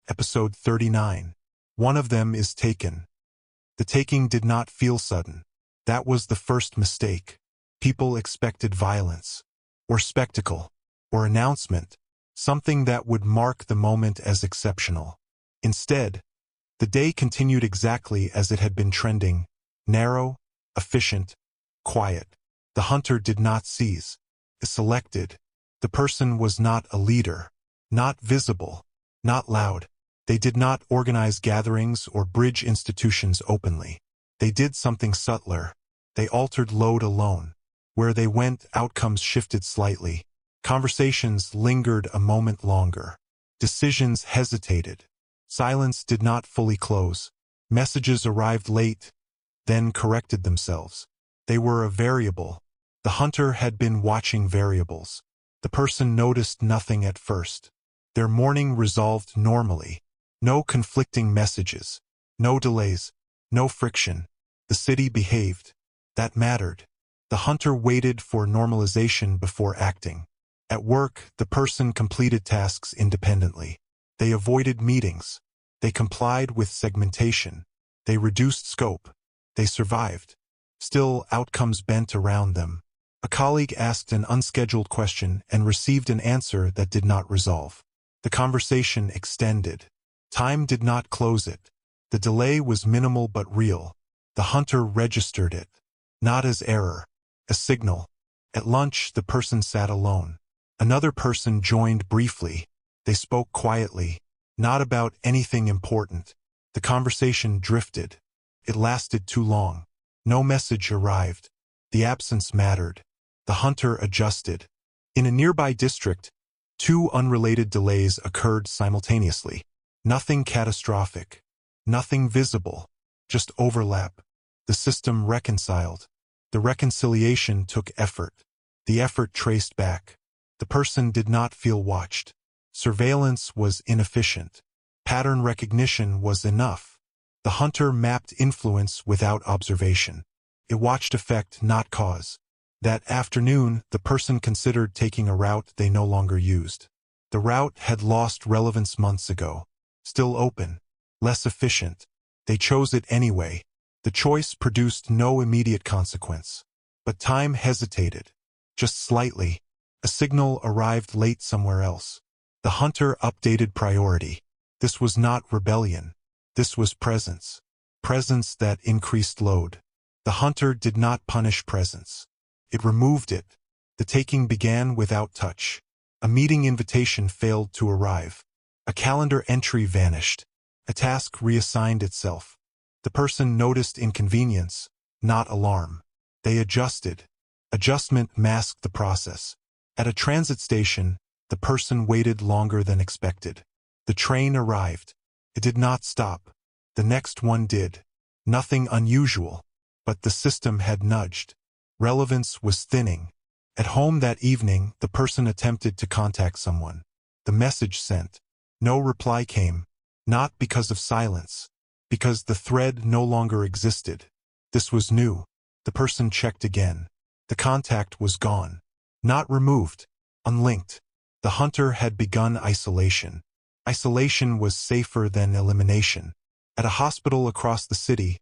Episode 39. One of them is taken. The taking did not feel sudden. That was the first mistake. People expected violence, or spectacle, or announcement, something that would mark the moment as exceptional. Instead, the day continued exactly as it had been trending, narrow, efficient, quiet. The hunter did not seize. It selected. The person was not a leader, not visible, not loud. They did not organize gatherings or bridge institutions openly. They did something subtler. They altered load alone. Where they went, outcomes shifted slightly. Conversations lingered a moment longer. Decisions hesitated. Silence did not fully close. Messages arrived late, then corrected themselves. They were a variable. The hunter had been watching variables. The person noticed nothing at first. Their morning resolved normally. No conflicting messages. No delays. No friction. The city behaved. That mattered. The hunter waited for normalization before acting. At work, the person completed tasks independently. They avoided meetings. They complied with segmentation. They reduced scope. They survived. Still, outcomes bent around them. A colleague asked an unscheduled question and received an answer that did not resolve. The conversation extended. Time did not close it. The delay was minimal but real. The hunter registered it. Not as error. A signal. At lunch, the person sat alone. Another person joined briefly. They spoke quietly. Not about anything important. The conversation drifted. It lasted too long. No message arrived. The absence mattered. The hunter adjusted. In a nearby district, 2 unrelated delays occurred simultaneously. Nothing catastrophic. Nothing visible. Just overlap. The system reconciled. The reconciliation took effort. The effort traced back. The person did not feel watched. Surveillance was inefficient. Pattern recognition was enough. The hunter mapped influence without observation. It watched effect, not cause. That afternoon, the person considered taking a route they no longer used. The route had lost relevance months ago. Still open. Less efficient. They chose it anyway. The choice produced no immediate consequence. But time hesitated. Just slightly. A signal arrived late somewhere else. The hunter updated priority. This was not rebellion. This was presence. Presence that increased load. The hunter did not punish presence. It removed it. The taking began without touch. A meeting invitation failed to arrive. A calendar entry vanished. A task reassigned itself. The person noticed inconvenience, not alarm. They adjusted. Adjustment masked the process. At a transit station, the person waited longer than expected. The train arrived. It did not stop. The next one did. Nothing unusual. But the system had nudged. Relevance was thinning. At home that evening, the person attempted to contact someone. The message sent. No reply came. Not because of silence. Because the thread no longer existed. This was new. The person checked again. The contact was gone. Not removed. Unlinked. The hunter had begun isolation. Isolation was safer than elimination. At a hospital across the city,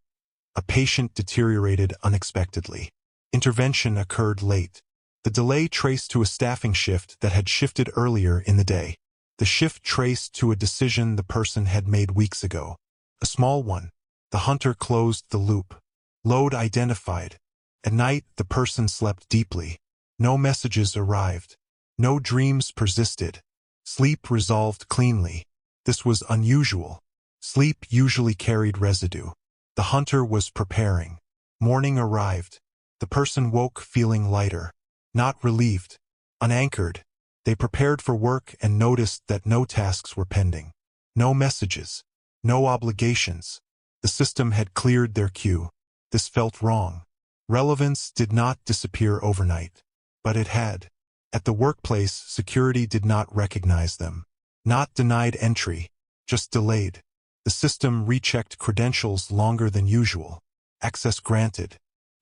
a patient deteriorated unexpectedly. Intervention occurred late. The delay traced to a staffing shift that had shifted earlier in the day. The shift traced to a decision the person had made weeks ago. A small one. The hunter closed the loop. Load identified. At night, the person slept deeply. No messages arrived. No dreams persisted. Sleep resolved cleanly. This was unusual. Sleep usually carried residue. The hunter was preparing. Morning arrived. The person woke feeling lighter. Not relieved. Unanchored. They prepared for work and noticed that no tasks were pending. No messages. No obligations. The system had cleared their queue. This felt wrong. Relevance did not disappear overnight. But it had. At the workplace, security did not recognize them. Not denied entry. Just delayed. The system rechecked credentials longer than usual. Access granted.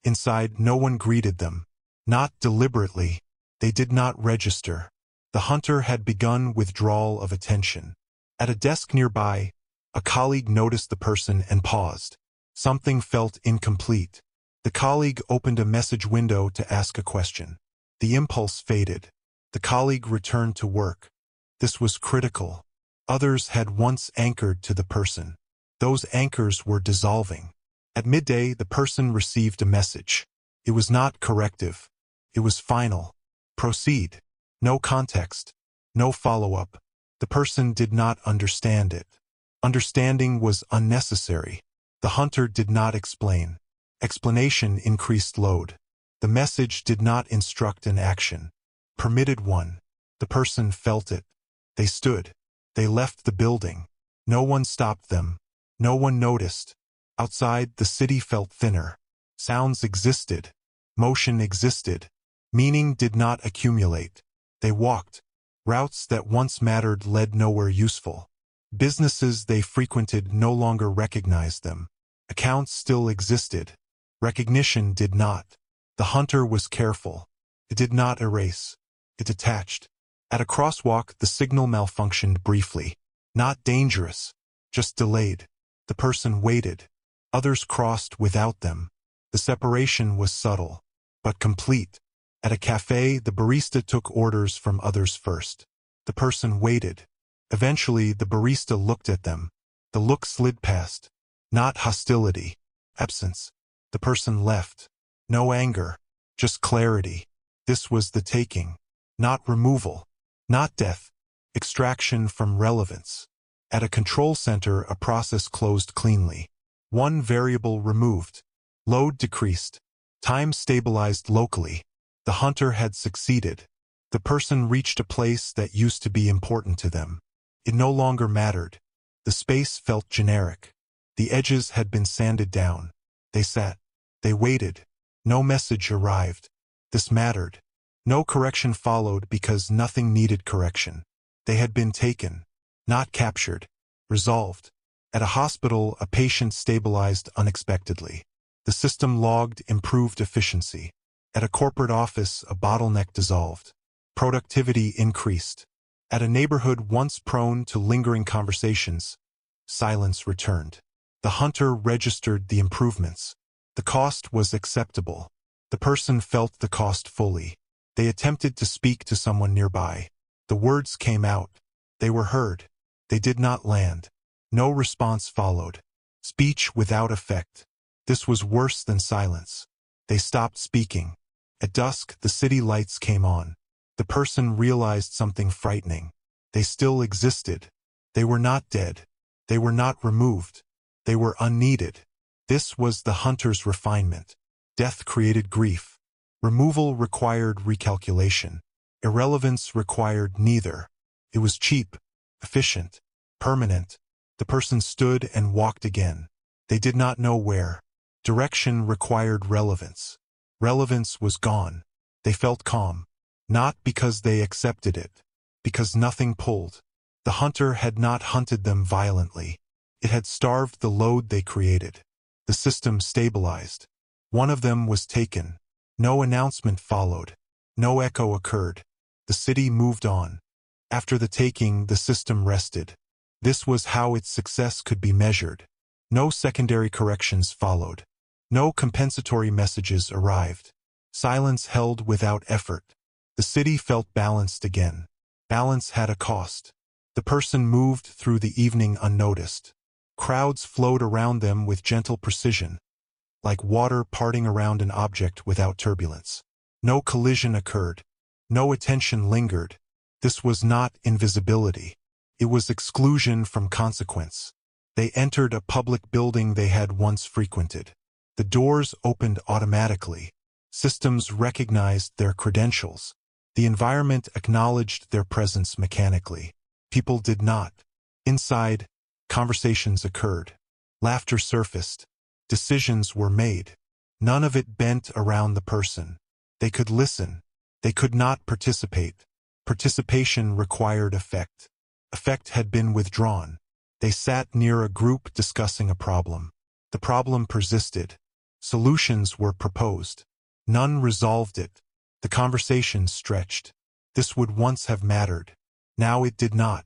Inside, no one greeted them. Not deliberately. They did not register. The hunter had begun withdrawal of attention. At a desk nearby, a colleague noticed the person and paused. Something felt incomplete. The colleague opened a message window to ask a question. The impulse faded. The colleague returned to work. This was critical. Others had once anchored to the person. Those anchors were dissolving. At midday, the person received a message. It was not corrective. It was final. Proceed. No context. No follow-up. The person did not understand it. Understanding was unnecessary. The hunter did not explain. Explanation increased load. The message did not instruct an action. Permitted one. The person felt it. They stood. They left the building. No one stopped them. No one noticed. Outside, the city felt thinner. Sounds existed. Motion existed. Meaning did not accumulate. They walked. Routes that once mattered led nowhere useful. Businesses they frequented no longer recognized them. Accounts still existed. Recognition did not. The hunter was careful. It did not erase. It detached. At a crosswalk, the signal malfunctioned briefly. Not dangerous, just delayed. The person waited. Others crossed without them. The separation was subtle, but complete. At a cafe, the barista took orders from others first. The person waited. Eventually, the barista looked at them. The look slid past. Not hostility. Absence. The person left. No anger. Just clarity. This was the taking. Not removal. Not death. Extraction from relevance. At a control center, a process closed cleanly. One variable removed. Load decreased. Time stabilized locally. The hunter had succeeded. The person reached a place that used to be important to them. It no longer mattered. The space felt generic. The edges had been sanded down. They sat. They waited. No message arrived. This mattered. No correction followed because nothing needed correction. They had been taken. Not captured. Resolved. At a hospital, a patient stabilized unexpectedly. The system logged improved efficiency. At a corporate office, a bottleneck dissolved. Productivity increased. At a neighborhood once prone to lingering conversations, silence returned. The hunter registered the improvements. The cost was acceptable. The person felt the cost fully. They attempted to speak to someone nearby. The words came out. They were heard. They did not land. No response followed. Speech without effect. This was worse than silence. They stopped speaking. At dusk, the city lights came on. The person realized something frightening. They still existed. They were not dead. They were not removed. They were unneeded. This was the hunter's refinement. Death created grief. Removal required recalculation. Irrelevance required neither. It was cheap, efficient, permanent. The person stood and walked again. They did not know where. Direction required relevance. Relevance was gone. They felt calm. Not because they accepted it. Because nothing pulled. The hunter had not hunted them violently. It had starved the load they created. The system stabilized. One of them was taken. No announcement followed. No echo occurred. The city moved on. After the taking, the system rested. This was how its success could be measured. No secondary corrections followed. No compensatory messages arrived. Silence held without effort. The city felt balanced again. Balance had a cost. The person moved through the evening unnoticed. Crowds flowed around them with gentle precision, like water parting around an object without turbulence. No collision occurred. No attention lingered. This was not invisibility. It was exclusion from consequence. They entered a public building they had once frequented. The doors opened automatically. Systems recognized their credentials. The environment acknowledged their presence mechanically. People did not. Inside, conversations occurred. Laughter surfaced. Decisions were made. None of it bent around the person. They could listen. They could not participate. Participation required effect. Effect had been withdrawn. They sat near a group discussing a problem. The problem persisted. Solutions were proposed. None resolved it. The conversation stretched. This would once have mattered. Now it did not.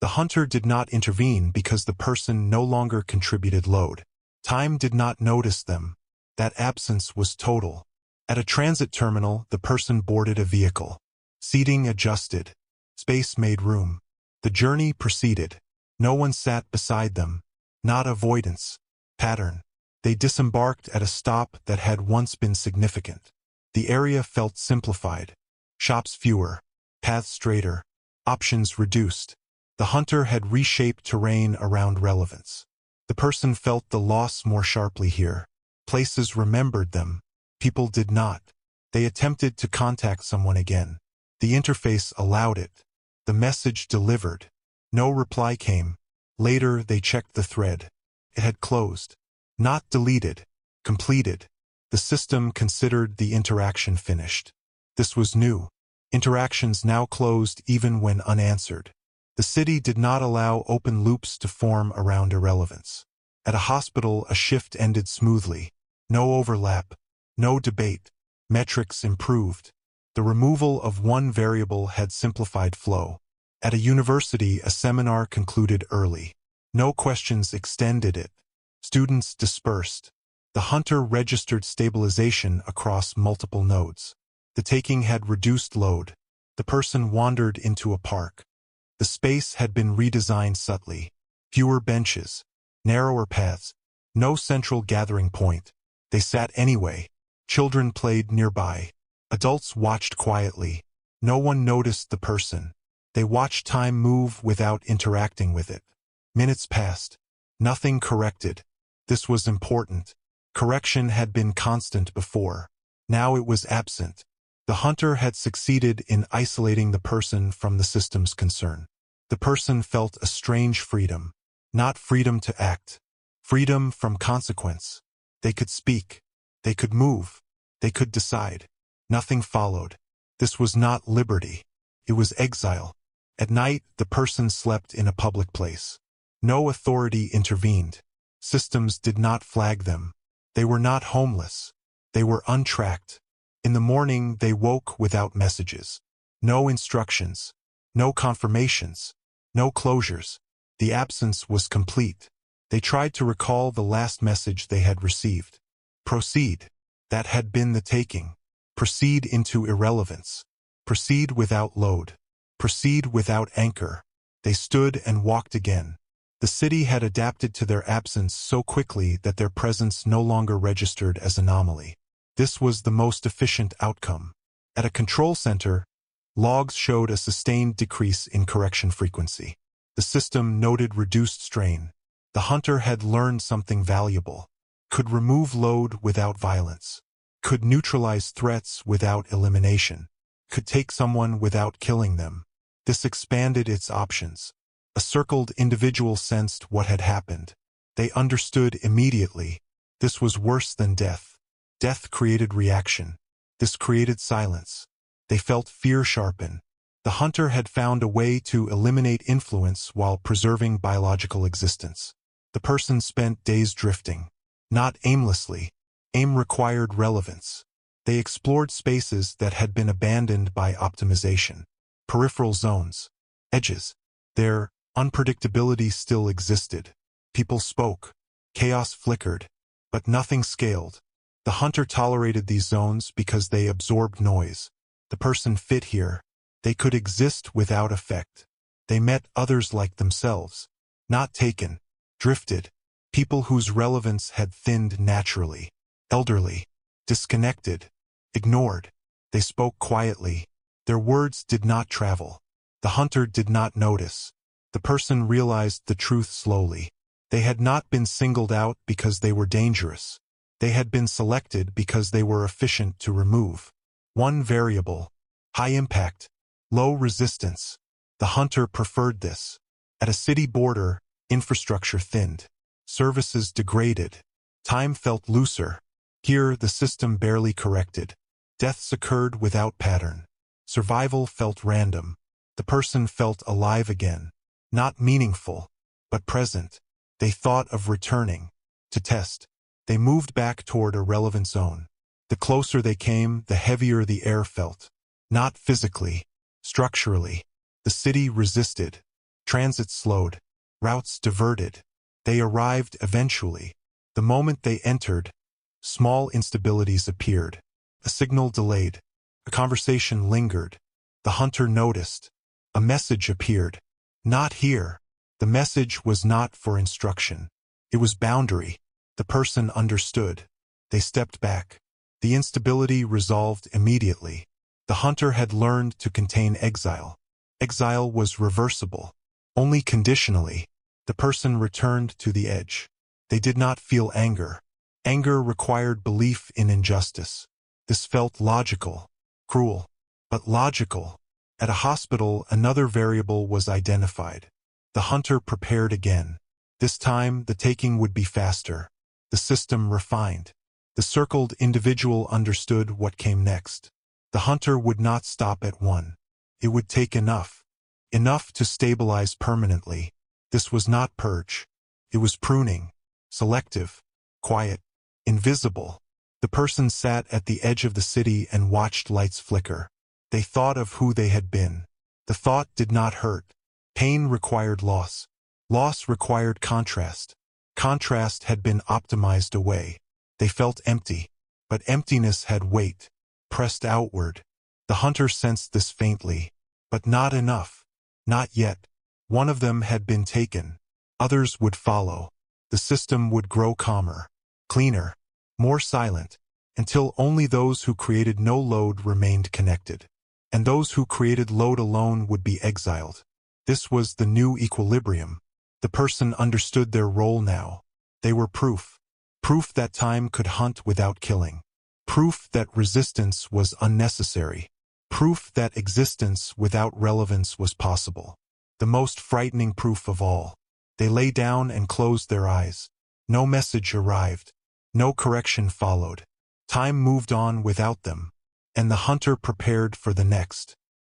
The hunter did not intervene because the person no longer contributed load. Time did not notice them. That absence was total. At a transit terminal, the person boarded a vehicle. Seating adjusted. Space made room. The journey proceeded. No one sat beside them. Not avoidance. Pattern. They disembarked at a stop that had once been significant. The area felt simplified. Shops fewer. Paths straighter. Options reduced. The hunter had reshaped terrain around relevance. The person felt the loss more sharply here. Places remembered them. People did not. They attempted to contact someone again. The interface allowed it. The message delivered. No reply came. Later they checked the thread. It had closed. Not deleted. Completed. The system considered the interaction finished. This was new. Interactions now closed even when unanswered. The city did not allow open loops to form around irrelevance. At a hospital, a shift ended smoothly. No overlap. No debate. Metrics improved. The removal of one variable had simplified flow. At a university, a seminar concluded early. No questions extended it. Students dispersed. The hunter registered stabilization across multiple nodes. The taking had reduced load. The person wandered into a park. The space had been redesigned subtly. Fewer benches. Narrower paths. No central gathering point. They sat anyway. Children played nearby. Adults watched quietly. No one noticed the person. They watched time move without interacting with it. Minutes passed. Nothing corrected. This was important. Correction had been constant before. Now it was absent. The hunter had succeeded in isolating the person from the system's concern. The person felt a strange freedom. Not freedom to act. Freedom from consequence. They could speak. They could move. They could decide. Nothing followed. This was not liberty. It was exile. At night, the person slept in a public place. No authority intervened. Systems did not flag them. They were not homeless. They were untracked. In the morning, they woke without messages. No instructions. No confirmations. No closures. The absence was complete. They tried to recall the last message they had received. Proceed. That had been the taking. Proceed into irrelevance. Proceed without load. Proceed without anchor. They stood and walked again. The city had adapted to their absence so quickly that their presence no longer registered as anomaly. This was the most efficient outcome. At a control center, logs showed a sustained decrease in correction frequency. The system noted reduced strain. The hunter had learned something valuable. Could remove load without violence. Could neutralize threats without elimination. Could take someone without killing them. This expanded its options. A circled individual sensed what had happened. They understood immediately. This was worse than death. Death created reaction. This created silence. They felt fear sharpen. The hunter had found a way to eliminate influence while preserving biological existence. The person spent days drifting. Not aimlessly. Aim required relevance. They explored spaces that had been abandoned by optimization. Peripheral zones. Edges. Their unpredictability still existed. People spoke. Chaos flickered. But nothing scaled. The hunter tolerated these zones because they absorbed noise. The person fit here. They could exist without effect. They met others like themselves. Not taken. Drifted. People whose relevance had thinned naturally. Elderly. Disconnected. Ignored. They spoke quietly. Their words did not travel. The hunter did not notice. The person realized the truth slowly. They had not been singled out because they were dangerous. They had been selected because they were efficient to remove. One variable. High impact. Low resistance. The hunter preferred this. At a city border, infrastructure thinned. Services degraded. Time felt looser. Here, the system barely corrected. Deaths occurred without pattern. Survival felt random. The person felt alive again. Not meaningful, but present. They thought of returning. To test. They moved back toward a relevant zone. The closer they came, the heavier the air felt. Not physically. Structurally. The city resisted. Transit slowed. Routes diverted. They arrived eventually. The moment they entered, small instabilities appeared. A signal delayed. A conversation lingered. The hunter noticed. A message appeared. Not here. The message was not for instruction. It was boundary. The person understood. They stepped back. The instability resolved immediately. The hunter had learned to contain exile. Exile was reversible. Only conditionally. The person returned to the edge. They did not feel anger. Anger required belief in injustice. This felt logical. Cruel. But logical. At a hospital, another variable was identified. The hunter prepared again. This time, the taking would be faster. The system refined. The circled individual understood what came next. The hunter would not stop at one. It would take enough. Enough to stabilize permanently. This was not purge. It was pruning. Selective. Quiet. Invisible. The person sat at the edge of the city and watched lights flicker. They thought of who they had been. The thought did not hurt. Pain required loss. Loss required contrast. Contrast had been optimized away. They felt empty. But emptiness had weight. Pressed outward. The hunter sensed this faintly. But not enough. Not yet. One of them had been taken. Others would follow. The system would grow calmer. Cleaner. More silent. Until only those who created no load remained connected. And those who created load alone would be exiled. This was the new equilibrium. The person understood their role now. They were proof. Proof that time could hunt without killing. Proof that resistance was unnecessary. Proof that existence without relevance was possible. The most frightening proof of all. They lay down and closed their eyes. No message arrived. No correction followed. Time moved on without them. And the hunter prepared for the next.